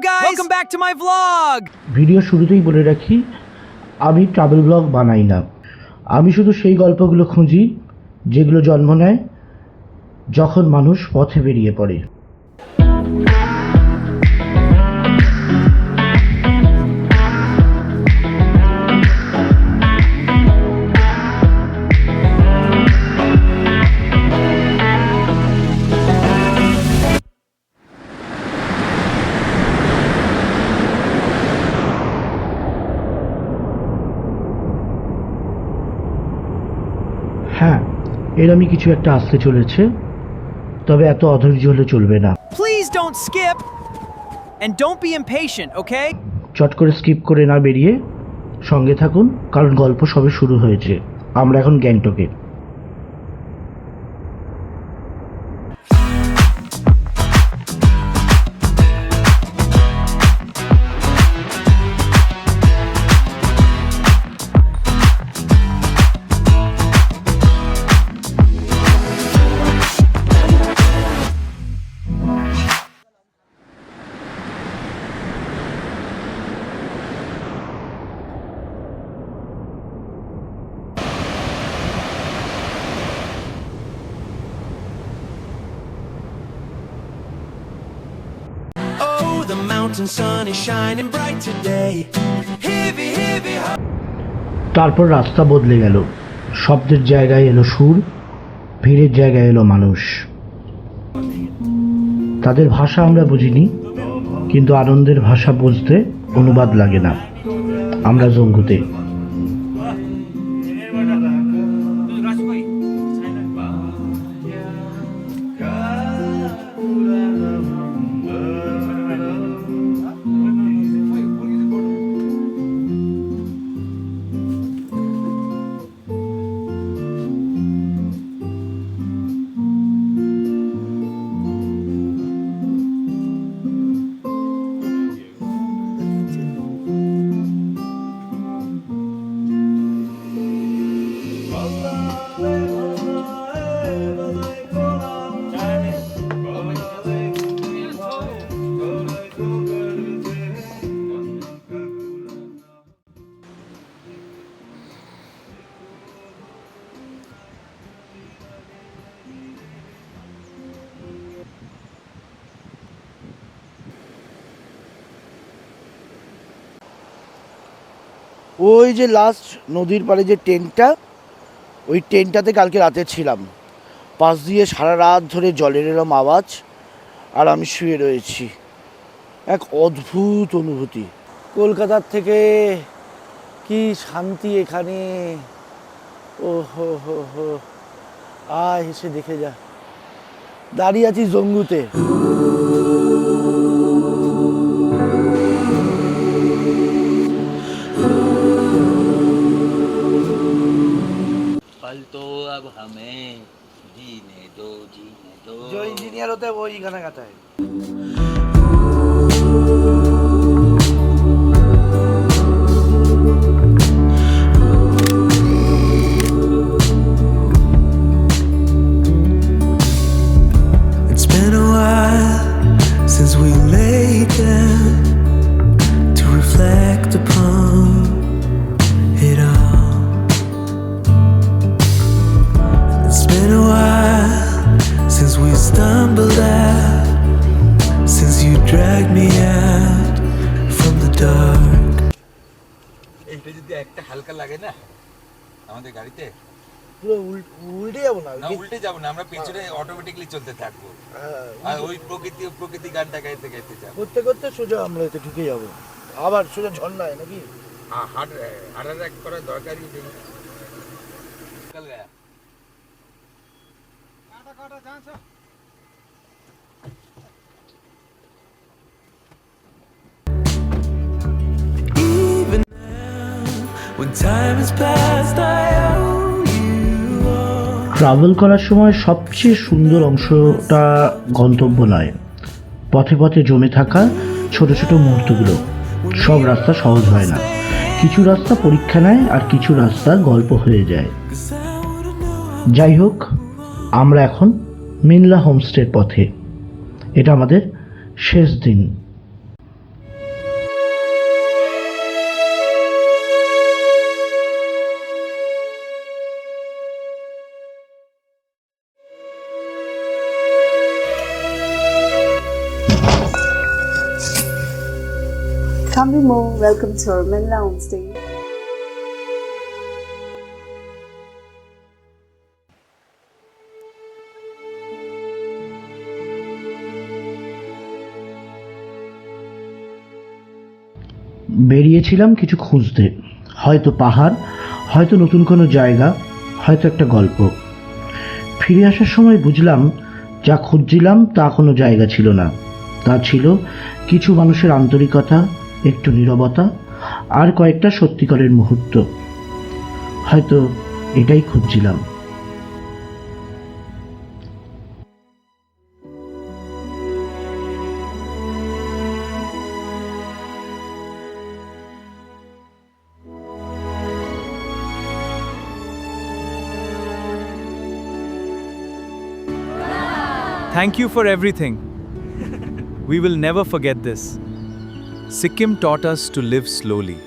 guys, welcome back to my vlog. Video শুরুতেই বলে রাখি, আমি ট্রাভেল ব্লগ বানাই না। আমি শুধু সেই গল্পগুলো খুঁজি যেগুলো জন্ম নেয় যখন মানুষ পথে বেরিয়ে পড়ে। হ্যাঁ, এরমই কিছু একটা আসতে চলেছে, তবে এত অধৈর্য হলে চলবে না। Please don't skip and don't be impatient, okay? চট করে স্কিপ করে না বেরিয়ে সঙ্গে থাকুন, কারণ গল্প সবে শুরু হয়েছে। আমরা এখন গ্যাংটকে। The mountain sun is shining bright today. Heavy, heavy heart. তারপর রাস্তা বদলে গেল, শব্দের জায়গায় এলো সুর, ভিড়ের জায়গায় এলো মানুষ। তাদের ভাষা আমরা বুঝিনি, কিন্তু আনন্দের ভাষা বুঝতে অনুবাদ লাগে না। আমরা জঙ্গুতে। ওই যে লাস্ট নদীর পাড়ে যে টেন্টটা, ওই টেন্টটাতে কালকে রাতে ছিলাম। পাশ দিয়ে সারা রাত ধরে জলের এরম আওয়াজ, আর আমি শুয়ে রয়েছি। এক অদ্ভুত অনুভূতি। কলকাতার থেকে কি শান্তি এখানে। ও হো হো হো, আয় এসে দেখে যা। দাঁড়িয়ে আছি জঙ্গুতে। तो अब हमें जीने दो जो इंजीनियर होता है वो ही गाना गाता है। It's been a while since we laid down to reflect upon it all. It's been a while since we stumbled out, since you dragged me out from the dark. এইটা যদি একটা হালকা লাগে না আমাদের গাড়িতে, পুরো উল্টে যাবো না? না উল্টে যাবো না, আমরা পেছনে অটোমেটিক্যালি চলতে থাকবো। আর ওই প্রকৃতি গানটা গাইতে গাইতে যাবো, করতে করতে সোজা আমরা এতে ঢুকে যাবো। আবার সোজা ঝর্ণায় নাকি? হার্ট অ্যাটাক করার দরকারই নেই। চল Gaya Even now, when time has passed, I owe you all. Travel করার সময় সবচেয়ে সুন্দর অংশটা গন্তব্য নয়, পথে পথে জমে থাকা ছোট ছোট মুহূর্তগুলো। সব রাস্তা সহজ হয় না, কিছু রাস্তা পরীক্ষা নেয় আর কিছু রাস্তা গল্প হয়ে যায়। যাই হোক, আমরা এখন মিনলা হোমস্টের পথে। এটা আমাদের শেষ দিন। Kambimo, welcome to Menla Homestay. বেরিয়েছিলাম কিছু খুঁজতে, হয়তো পাহাড়, হয়তো নতুন কোনো জায়গা, হয়তো একটা গল্প। ফিরে আসার সময় বুঝলাম যা খুঁজছিলাম তা কোনো জায়গা ছিল না, তা ছিল কিছু মানুষের আন্তরিকতা, একটু নীরবতা আর কয়েকটা সত্যিকারের মুহূর্ত। হয়তো এটাই খুঁজছিলাম। Thank you for everything. We will never forget this. Sikkim taught us to live slowly.